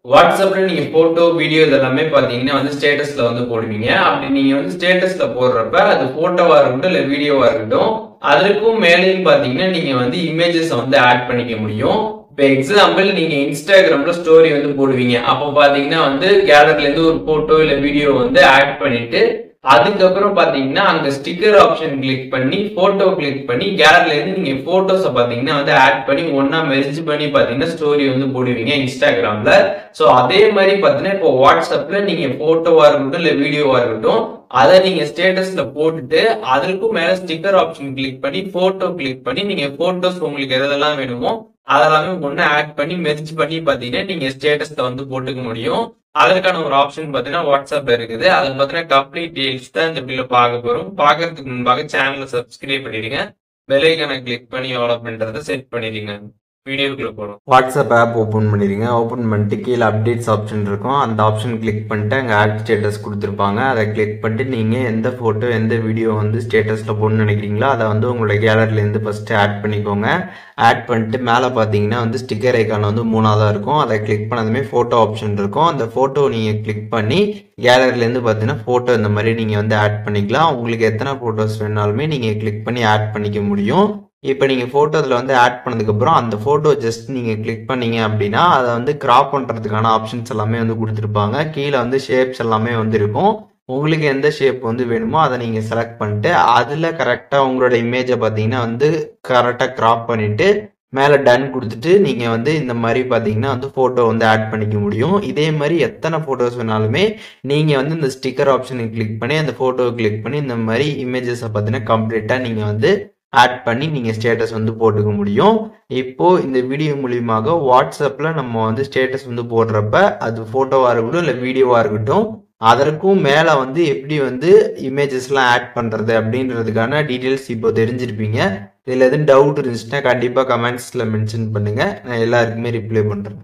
வாட்ஸ்அப்ல நீங்க photo video இதெல்லாமே பாத்தீங்கன்னா வந்து ஸ்டேட்டஸ்ல வந்து போடுவீங்க. அப்படி நீங்க வந்து ஸ்டேட்டஸ்ல போடுறப்ப அது போட்டோவா இருக்கட்டும் இல்ல வீடியோவா இருக்கட்டும், அதற்கும் மேலேயும் பாத்தீங்கன்னா நீங்க வந்து இமேஜஸ் வந்து ஆட் பண்ணிக்க முடியும். இப்போ எக்ஸாம்பிள் நீங்க இன்ஸ்டாகிராம்ல ஸ்டோரி வந்து போடுவீங்க. அப்போ பாத்தீங்கன்னா வந்து கேலரில இருந்து ஒரு போட்டோ இல்ல வீடியோ வந்து ஆட் பண்ணிட்டு அதுக்கப்புறம் பாத்தீங்கன்னா அங்க ஸ்டிக்கர் ஆப்ஷன் கிளிக் பண்ணி போட்டோ கிளிக் பண்ணி கேலரில இருந்து நீங்க போட்டோஸை பாத்தீங்கன்னா வந்து ஆட் பண்ணி ஒன்னா மெர்ஜ் பண்ணி பாத்தீங்கன்னா ஸ்டோரி வந்து போடுவீங்க இன்ஸ்டாகிராம்ல. சோ அதே மாதிரி பாத்தீங்கன்னா இப்போ வாட்ஸ்அப்ல நீங்க போட்டோவா இருக்கட்டும் இல்ல வீடியோவா இருக்கட்டும் அதை நீங்க ஸ்டேட்டஸ்ல போட்டுட்டு அதற்கும் மேல ஸ்டிக்கர் ஆப்ஷன் கிளிக் பண்ணி போட்டோ கிளிக் பண்ணி நீங்க போட்டோஸ் உங்களுக்கு எதெல்லாம் வேணுமோ அதெல்லாமே ஒண்ணு ஆட் பண்ணி மெர்ஜ் பண்ணி பாத்தீங்கன்னா நீங்க ஸ்டேட்டஸ்ல வந்து போட்டுக்க முடியும். அதற்கான ஒரு ஆப்ஷன் பாத்தீங்கன்னா வாட்ஸ்அப்ல இருக்குது. அது பாத்தீங்கன்னா கம்ப்ளீட் டீடைல்ஸ் தான் இந்த வீடியோல பார்க்க போறோம். பார்க்கறதுக்கு முன்பாக சேனலை சப்ஸ்கிரைப் பண்ணிடுங்க. பெல் ஐகானை கிளிக் பண்ணி எவ்வளவு பண்றதை செட் பண்ணிடுங்க. வீடியோக்குள்ள போறோம். வாட்ஸ்அப் ஆப் ஓப்பன் பண்ணிடுங்க. ஓப்பன் பண்ணிட்டு கீழே அப்டேட்ஸ் ஆப்ஷன் இருக்கும். அந்த ஆப்ஷன் கிளிக் பண்ணிட்டு அங்கே ஆட் ஸ்டேட்டஸ் கொடுத்துருப்பாங்க. அதை கிளிக் பண்ணிட்டு நீங்கள் எந்த ஃபோட்டோ எந்த வீடியோ வந்து ஸ்டேட்டஸில் போடணும்னு நினைக்கிறீங்களோ அதை வந்து உங்களோட கேலரிலேருந்து ஃபஸ்ட்டு ஆட் பண்ணிக்கோங்க. ஆட் பண்ணிட்டு மேலே பார்த்தீங்கன்னா வந்து ஸ்டிக்கர் ஐக்கான் வந்து 3ஆவதாக இருக்கும். அதை கிளிக் பண்ணதுமே ஃபோட்டோ ஆப்ஷன் இருக்கும். அந்த ஃபோட்டோ நீங்கள் கிளிக் பண்ணி கேலரிலேருந்து பார்த்தீங்கன்னா ஃபோட்டோ இந்த மாதிரி நீங்கள் வந்து ஆட் பண்ணிக்கலாம். உங்களுக்கு எத்தனை ஃபோட்டோஸ் வேணாலுமே நீங்கள் கிளிக் பண்ணி ஆட் பண்ணிக்க முடியும். இப்போ நீங்கள் ஃபோட்டோ இதில் வந்து ஆட் பண்ணதுக்கப்புறம் அந்த ஃபோட்டோ ஜஸ்ட் நீங்கள் கிளிக் பண்ணீங்க அப்படின்னா அதை வந்து கிராப் பண்ணுறதுக்கான ஆப்ஷன்ஸ் எல்லாமே வந்து கொடுத்துருப்பாங்க. கீழே வந்து ஷேப்ஸ் எல்லாமே வந்து இருக்கும். உங்களுக்கு எந்த ஷேப் வந்து வேணுமோ அதை நீங்கள் செலக்ட் பண்ணிட்டு அதில் கரெக்டாக உங்களோட இமேஜை பார்த்தீங்கன்னா வந்து கரெக்டாக கிராப் பண்ணிவிட்டு மேலே டன் கொடுத்துட்டு நீங்கள் வந்து இந்த மாதிரி பார்த்தீங்கன்னா வந்து ஃபோட்டோ வந்து ஆட் பண்ணிக்க முடியும். இதே மாதிரி எத்தனை ஃபோட்டோஸ் வேணாலுமே நீங்கள் வந்து இந்த ஸ்டிக்கர் ஆப்ஷனை கிளிக் பண்ணி அந்த ஃபோட்டோவை கிளிக் பண்ணி இந்த மாதிரி இமேஜஸை பார்த்தீங்கன்னா கம்ப்ளீட்டாக நீங்கள் வந்து ஆட் பண்ணி நீங்கள் ஸ்டேட்டஸ் வந்து போட்டுக்க முடியும். இப்போ இந்த வீடியோ மூலியமாக வாட்ஸ்அப்பில் நம்ம வந்து ஸ்டேட்டஸ் வந்து போடுறப்ப அது ஃபோட்டோவாக இருக்கட்டும் இல்லை வீடியோவாக இருக்கட்டும் அதற்கும் மேலே வந்து எப்படி வந்து இமேஜஸ்லாம் ஆட் பண்ணுறது அப்படின்றதுக்கான டீட்டெயில்ஸ் இப்போ தெரிஞ்சிருப்பீங்க. இதில் எதுவும் டவுட் இருந்துச்சுன்னா கண்டிப்பாக கமெண்ட்ஸில் மென்ஷன் பண்ணுங்கள். நான் எல்லாருக்குமே ரிப்ளை பண்ணுறேன்.